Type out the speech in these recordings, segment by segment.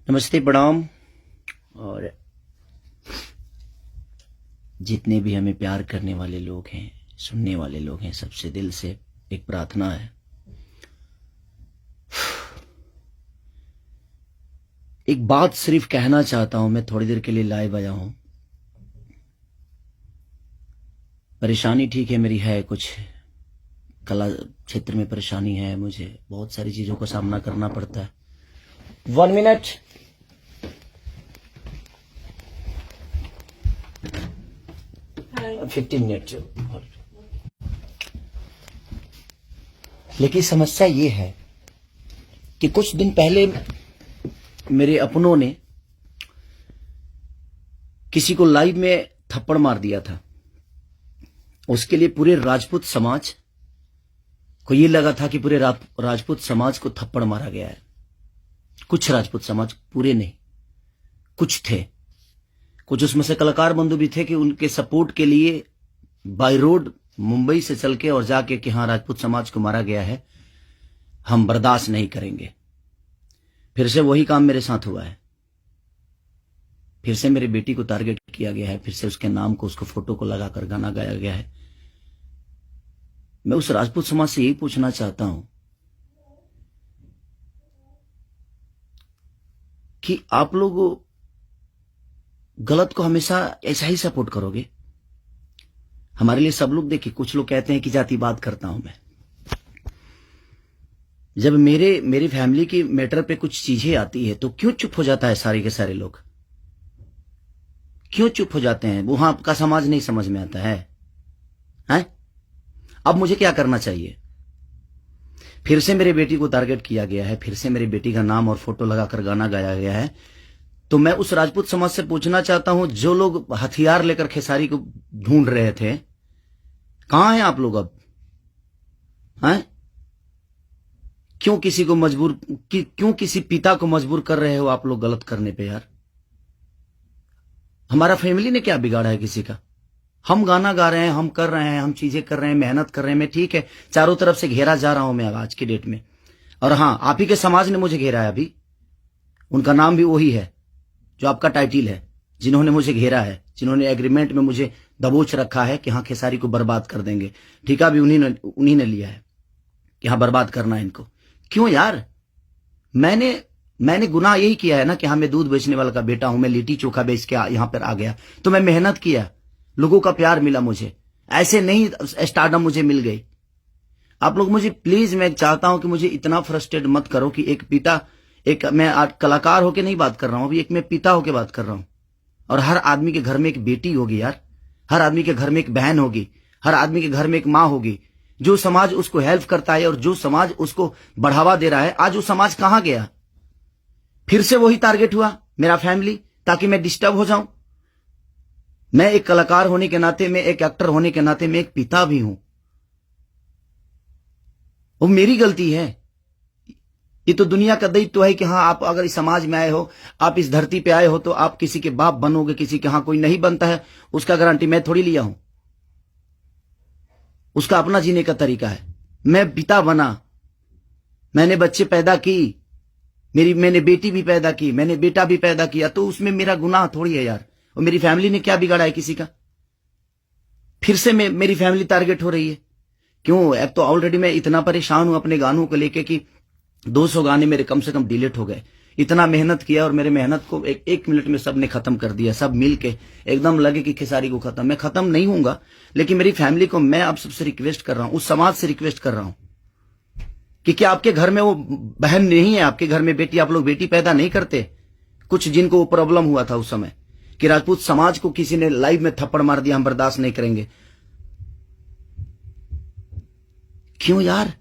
नमस्ते, प्रणाम। और जितने भी हमें प्यार करने वाले लोग हैं, सुनने वाले लोग हैं, सबसे दिल से एक प्रार्थना है। एक बात सिर्फ कहना चाहता हूं, मैं थोड़ी देर के लिए लाइव आया हूं। परेशानी ठीक है, मेरी है कुछ कला क्षेत्र में परेशानी है, मुझे बहुत सारी चीजों का सामना करना पड़ता है। 1 मिनट। हाँ, 15 मिनट। लेकिन समस्या ये है कि कुछ दिन पहले मेरे अपनों ने किसी को लाइव में थप्पड़ मार दिया था। उसके लिए पूरे राजपूत समाज को ये लगा था कि पूरे राजपूत समाज को थप्पड़ मारा गया है। कुछ राजपूत समाज, पूरे नहीं, कुछ थे। कुछ उसमें से कलाकार बंधु भी थे कि उनके सपोर्ट के लिए बाय रोड मुंबई से चल के और जाके कि हाँ, राजपूत समाज को मारा गया है, हम बर्दाश्त नहीं करेंगे। फिर से वही काम मेरे साथ हुआ है। फिर से मेरी बेटी को टारगेट किया गया है, फिर से उसके नाम को, उसको फोटो को लगाकर गाना गाया गया है। मैं उस राजपूत समाज से यही पूछना चाहता हूं कि आप लोग गलत को हमेशा ऐसा ही सपोर्ट करोगे? हमारे लिए सब लोग देखिए, कुछ लोग कहते हैं कि जातिवाद करता हूं मैं। जब मेरी फैमिली की मैटर पे कुछ चीजें आती है तो क्यों चुप हो जाता है सारे के सारे लोग? क्यों चुप हो जाते हैं? वहां आपका समाज नहीं समझ में आता है, हैं? अब मुझे क्या करना चाहिए? फिर से मेरी बेटी को टारगेट किया गया है, फिर से मेरी बेटी का नाम और फोटो लगाकर गाना गाया गया है। तो मैं उस राजपूत समाज से पूछना चाहता हूं, जो लोग हथियार लेकर खेसारी को ढूंढ रहे थे, कहां हैं आप लोग अब? हैं? क्यों किसी को मजबूर, क्यों किसी पिता को मजबूर कर रहे हो आप लोग गलत करने पे? यार, हमारा फैमिली ने क्या बिगाड़ा है किसी का? हम गाना गा रहे हैं, हम कर रहे हैं, हम चीजें कर रहे हैं, मेहनत कर रहे हैं। मैं ठीक है, चारों तरफ से घेरा जा रहा हूं मैं आज की डेट में। और हां, आप ही के समाज ने मुझे घेरा है अभी। उनका नाम भी वही है जो आपका टाइटिल है, जिन्होंने मुझे घेरा है, जिन्होंने एग्रीमेंट में मुझे दबोच रखा है कि हाँ, खेसारी को बर्बाद कर देंगे। ठेका भी उन्हीं ने लिया है कि हाँ, बर्बाद करना है इनको। क्यों यार? मैंने गुनाह यही किया है ना कि हाँ, मैं दूध बेचने वाला का बेटा हूं, मैं लिट्टी चोखा बेच के यहां पर आ गया, तो मैं मेहनत किया, लोगों का प्यार मिला मुझे। ऐसे नहीं स्टारडम मुझे मिल गई। आप लोग मुझे प्लीज, मैं चाहता हूं कि मुझे इतना फ्रस्ट्रेट मत करो कि एक पिता, एक मैं कलाकार होके नहीं बात कर रहा हूं, अभी एक मैं पिता होके बात कर रहा हूं। और हर आदमी के घर में एक बेटी होगी यार, हर आदमी के घर में एक बहन होगी, हर आदमी के घर में एक माँ होगी। जो समाज उसको हेल्प करता है और जो समाज उसको बढ़ावा दे रहा है, आज वो समाज कहां गया? फिर से वही टारगेट हुआ, मेरा फैमिली, ताकि मैं डिस्टर्ब हो जाऊं। मैं एक कलाकार होने के नाते, मैं एक एक्टर होने के नाते, मैं एक पिता भी हूं। वो मेरी गलती है। ये तो दुनिया का दायित्व है कि हाँ, आप अगर इस समाज में आए हो, आप इस धरती पे आए हो, तो आप किसी के बाप बनोगे, किसी के। हाँ, कोई नहीं बनता है उसका गारंटी मैं थोड़ी लिया हूं। उसका अपना जीने का तरीका है। मैं पिता बना, मैंने बच्चे पैदा की, मैंने बेटी भी पैदा की, मैंने बेटा भी पैदा किया, तो उसमें मेरा गुनाह थोड़ी है यार। और मेरी फैमिली ने क्या बिगाड़ा है किसी का? फिर से मेरी फैमिली टारगेट हो रही है। क्यों? अब तो ऑलरेडी मैं इतना परेशान हूं अपने गानों को लेके कि 200 गाने मेरे कम से कम डिलीट हो गए। इतना मेहनत किया और मेरे मेहनत को एक मिनट में सबने खत्म कर दिया। सब मिल के एकदम लगे कि खेसारी को खत्म। मैं खत्म नहीं होऊंगा, लेकिन मेरी फैमिली को मैं आप सबसे रिक्वेस्ट कर रहा हूं, उस समाज से रिक्वेस्ट कर रहा हूं कि क्या आपके घर में वो बहन नहीं है? आपके घर में बेटी, आप लोग बेटी पैदा नहीं करते? कुछ जिनको वो प्रॉब्लम हुआ था उस समय कि राजपूत समाज को किसी ने लाइव में थप्पड़ मार दिया, हम बर्दाश्त नहीं करेंगे। क्यों यार?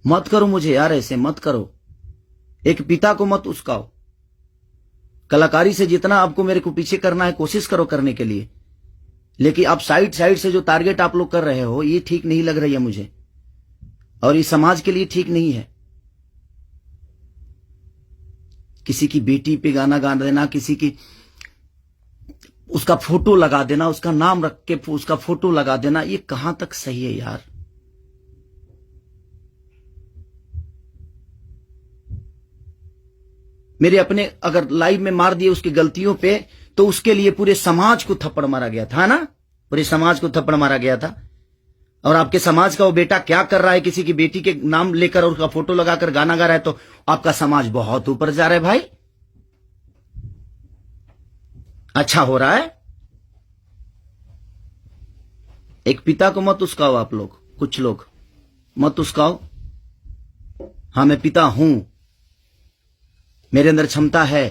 मत करो मुझे यार, ऐसे मत करो। एक पिता को मत उस्काओ। कलाकारी से जितना आपको मेरे को पीछे करना है, कोशिश करो करने के लिए, लेकिन आप साइड से जो टारगेट आप लोग कर रहे हो, ये ठीक नहीं लग रही है मुझे, और इस समाज के लिए ठीक नहीं है। किसी की बेटी पे गाना गा देना, किसी की उसका फोटो लगा देना, उसका नाम रख के उसका फोटो लगा देना, ये कहां तक सही है यार? मेरे अपने अगर लाइव में मार दिए उसकी गलतियों पे, तो उसके लिए पूरे समाज को थप्पड़ मारा गया था ना, पूरे समाज को थप्पड़ मारा गया था। और आपके समाज का वो बेटा क्या कर रहा है, किसी की बेटी के नाम लेकर और उसका फोटो लगाकर गाना गा रहा है, तो आपका समाज बहुत ऊपर जा रहा है भाई। अच्छा हो रहा है। एक पिता को मत उस्काओ आप लोग, कुछ लोग मत उस्काओ। हाँ, मैं पिता हूं, मेरे अंदर क्षमता है।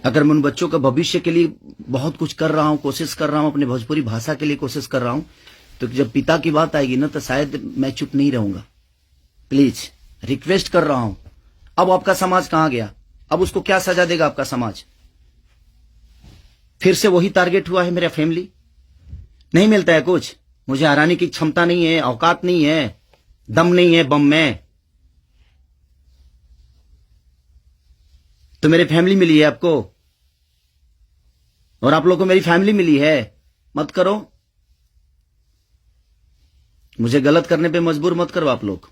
अगर मैं उन बच्चों का भविष्य के लिए बहुत कुछ कर रहा हूं, कोशिश कर रहा हूं, अपने भोजपुरी भाषा के लिए कोशिश कर रहा हूं, तो जब पिता की बात आएगी ना, तो शायद मैं चुप नहीं रहूंगा। प्लीज रिक्वेस्ट कर रहा हूं। अब आपका समाज कहां गया? अब उसको क्या सजा देगा आपका समाज? फिर से वही टारगेट हुआ है मेरा फैमिली। नहीं मिलता है कुछ, मुझे हराने की क्षमता नहीं है, औकात नहीं है, दम नहीं है बम में। तो मेरी फैमिली मिली है आपको, और आप लोगों को मेरी फैमिली मिली है। मत करो, मुझे गलत करने पे मजबूर मत करो आप लोग।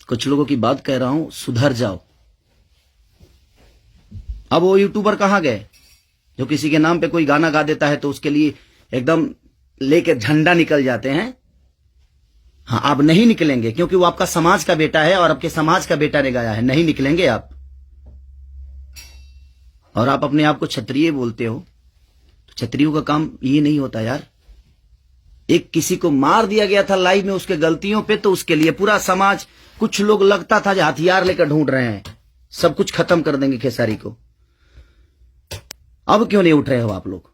कुछ लोगों की बात कह रहा हूं, सुधर जाओ। अब वो यूट्यूबर कहां गए जो किसी के नाम पे कोई गाना गा देता है तो उसके लिए एकदम लेके झंडा निकल जाते हैं? हाँ, आप नहीं निकलेंगे, क्योंकि वो आपका समाज का बेटा है और आपके समाज का बेटा ने गाया है। नहीं निकलेंगे आप। और आप अपने आप को क्षत्रिय बोलते हो, तो क्षत्रियों का काम ये नहीं होता यार। एक किसी को मार दिया गया था लाइव में उसके गलतियों पे, तो उसके लिए पूरा समाज, कुछ लोग लगता था जो हथियार लेकर ढूंढ रहे हैं, सब कुछ खत्म कर देंगे खेसारी को। अब क्यों नहीं उठ रहे हो आप लोग?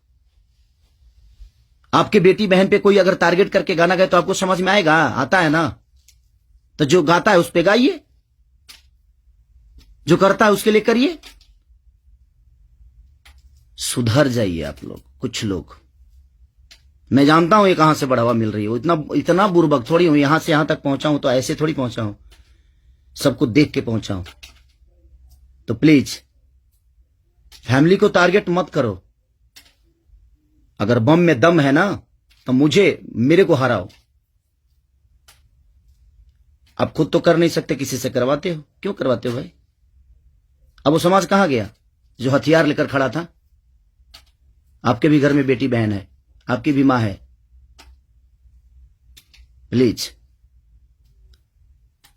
आपके बेटी बहन पे कोई अगर टारगेट करके गाना गाए तो आपको समझ में आएगा? आता है ना? तो जो गाता है उस पे गाइए, जो करता है उसके लिए करिए। सुधर जाइए आप लोग, कुछ लोग। मैं जानता हूं ये कहां से बढ़ावा मिल रही है, इतना बुर्बक थोड़ी हूं। यहां से यहां तक पहुंचा हूं तो ऐसे थोड़ी पहुंचा हूं, सबको देख के पहुंचा हूं। तो प्लीज फैमिली को टारगेट मत करो। अगर बम में दम है ना, तो मेरे को हराओ। आप खुद तो कर नहीं सकते, किसी से करवाते हो। क्यों करवाते हो भाई? अब वो समाज कहां गया जो हथियार लेकर खड़ा था? आपके भी घर में बेटी बहन है, आपकी भी मां है। प्लीज,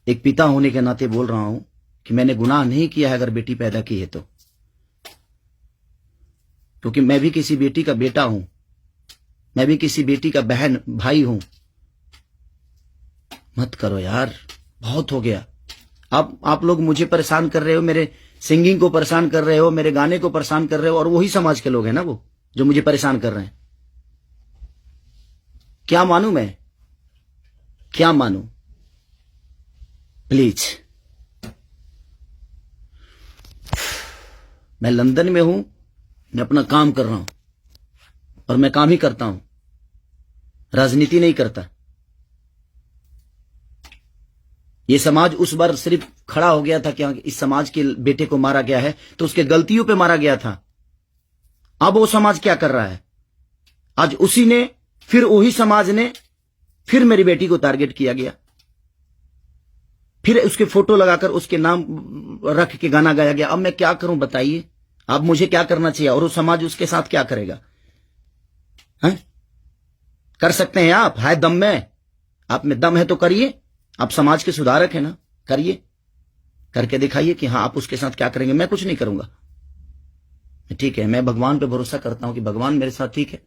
एक पिता होने के नाते बोल रहा हूं कि मैंने गुनाह नहीं किया है अगर बेटी पैदा की है तो, क्योंकि मैं भी किसी बेटी का बेटा हूं, मैं भी किसी बेटी का बहन भाई हूं। मत करो यार, बहुत हो गया। आप लोग मुझे परेशान कर रहे हो, मेरे सिंगिंग को परेशान कर रहे हो, मेरे गाने को परेशान कर रहे हो, और वही समाज के लोग हैं ना वो जो मुझे परेशान कर रहे हैं। क्या मानूं मैं? क्या मानूं? प्लीज, मैं लंदन में हूं, मैं अपना काम कर रहा हूं, और मैं काम ही करता हूं, राजनीति नहीं करता। ये समाज उस बार सिर्फ खड़ा हो गया था कि इस समाज के बेटे को मारा गया है तो उसके गलतियों पे मारा गया था। अब वो समाज क्या कर रहा है? आज उसी ने, फिर वही समाज ने, फिर मेरी बेटी को टारगेट किया गया, फिर उसके फोटो लगाकर उसके नाम रख के गाना गाया गया। अब मैं क्या करूं बताइए? अब मुझे क्या करना चाहिए, और वो समाज उसके साथ क्या करेगा? हैं? कर सकते हैं आप? है दम में? आप में दम है तो करिए। आप समाज के सुधारक हैं ना, करिए, करके दिखाइए कि हाँ आप उसके साथ क्या करेंगे। मैं कुछ नहीं करूंगा, ठीक है। मैं भगवान पे भरोसा करता हूं कि भगवान मेरे साथ ठीक है।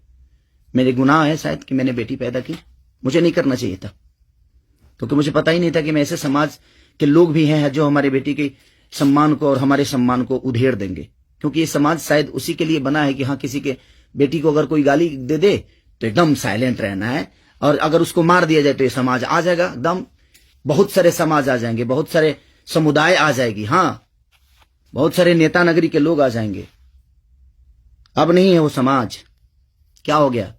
मेरे गुनाह है शायद कि मैंने बेटी पैदा की, मुझे नहीं करना चाहिए था, क्योंकि मुझे पता ही नहीं था कि मैं ऐसे समाज के लोग भी हैं जो हमारे बेटी के सम्मान को और हमारे सम्मान को उधेड़ देंगे। क्योंकि ये समाज शायद उसी के लिए बना है कि हाँ, किसी के बेटी को अगर कोई गाली दे दे तो एकदम साइलेंट रहना है, और अगर उसको मार दिया जाए तो ये समाज आ जाएगा एकदम। बहुत सारे समाज आ जाएंगे, बहुत सारे समुदाय आ जाएगी, हाँ, बहुत सारे नेता नगरी के लोग आ जाएंगे। अब नहीं है वो समाज। क्या हो गया?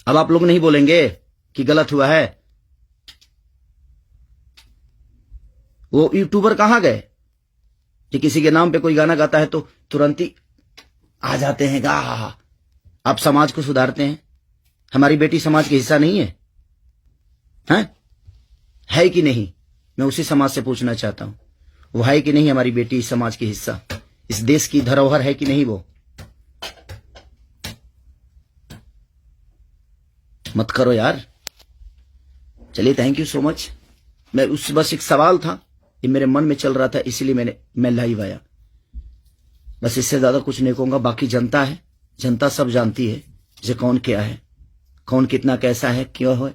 अब आप लोग नहीं बोलेंगे कि गलत हुआ है? वो यूट्यूबर कहां गए कि किसी के नाम पे कोई गाना गाता है तो तुरंत ही आ जाते हैं गा? आप समाज को सुधारते हैं। हमारी बेटी समाज का हिस्सा नहीं है? हैं? है कि नहीं? मैं उसी समाज से पूछना चाहता हूं, वो है कि नहीं हमारी बेटी इस समाज की हिस्सा, इस देश की धरोहर है कि नहीं? वो मत करो यार। चलिए, थैंक यू सो मच। मैं बस एक सवाल था, ये मेरे मन में चल रहा था, इसीलिए मैं लाइव आया। बस इससे ज्यादा कुछ नहीं कहूंगा। बाकी जनता है, जनता सब जानती है जे कौन क्या है, कौन कितना कैसा है, क्यों है,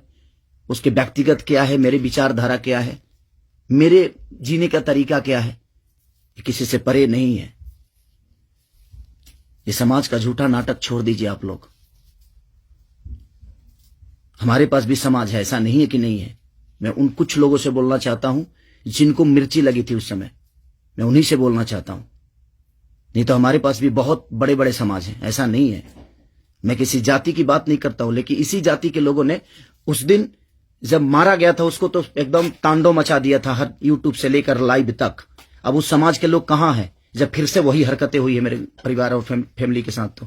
उसके व्यक्तिगत क्या है, मेरे विचारधारा क्या है, मेरे जीने का तरीका क्या है, ये किसी से परे नहीं है। ये समाज का झूठा नाटक छोड़ दीजिए आप लोग। हमारे पास भी समाज है, ऐसा नहीं है कि नहीं है। मैं उन कुछ लोगों से बोलना चाहता हूं जिनको मिर्ची लगी थी उस समय, मैं उन्हीं से बोलना चाहता हूं। नहीं तो हमारे पास भी बहुत बड़े बड़े समाज हैं, ऐसा नहीं है। मैं किसी जाति की बात नहीं करता हूं, लेकिन इसी जाति के लोगों ने उस दिन जब मारा गया था उसको तो एकदम तांडव मचा दिया था, हर यूट्यूब से लेकर लाइव तक। अब उस समाज के लोग कहां हैं जब फिर से वही हरकतें हुई है मेरे परिवार और फैमिली के साथ? तो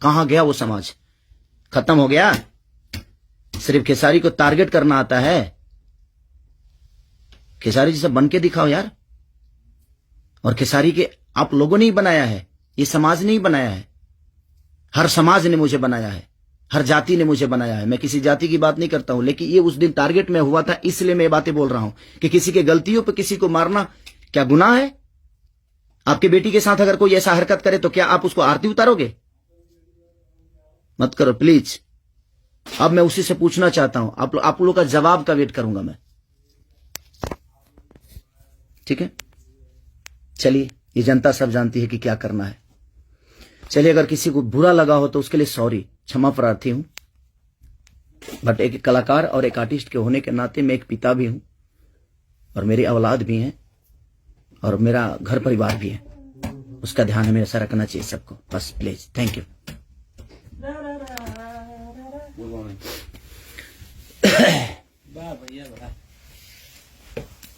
कहां गया वो समाज? खत्म हो गया? सिर्फ खेसारी को टारगेट करना आता है? खेसारी जी से बन के दिखाओ यार। और खेसारी के आप लोगों ने ही बनाया है, ये समाज ने ही बनाया है। हर समाज ने मुझे बनाया है, हर जाति ने मुझे बनाया है। मैं किसी जाति की बात नहीं करता हूं, लेकिन ये उस दिन टारगेट में हुआ था, इसलिए मैं बातें बोल रहा हूं कि किसी के गलतियों पर किसी को मारना क्या गुनाह है? आपकी बेटी के साथ अगर कोई ऐसा हरकत करे तो क्या आप उसको आरती उतारोगे? मत करो प्लीज। अब मैं उसी से पूछना चाहता हूं, आप लोगों का जवाब का वेट करूंगा मैं। ठीक है, चलिए, ये जनता सब जानती है कि क्या करना है। चलिए, अगर किसी को बुरा लगा हो तो उसके लिए सॉरी, क्षमा प्रार्थी हूं। बट एक कलाकार और एक आर्टिस्ट के होने के नाते मैं एक पिता भी हूं, और मेरी औलाद भी है, और मेरा घर परिवार भी है। उसका ध्यान हमेशा रखना चाहिए सबको। बस प्लीज, थैंक यू।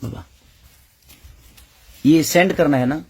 बाबा, ये सेंड करना है ना?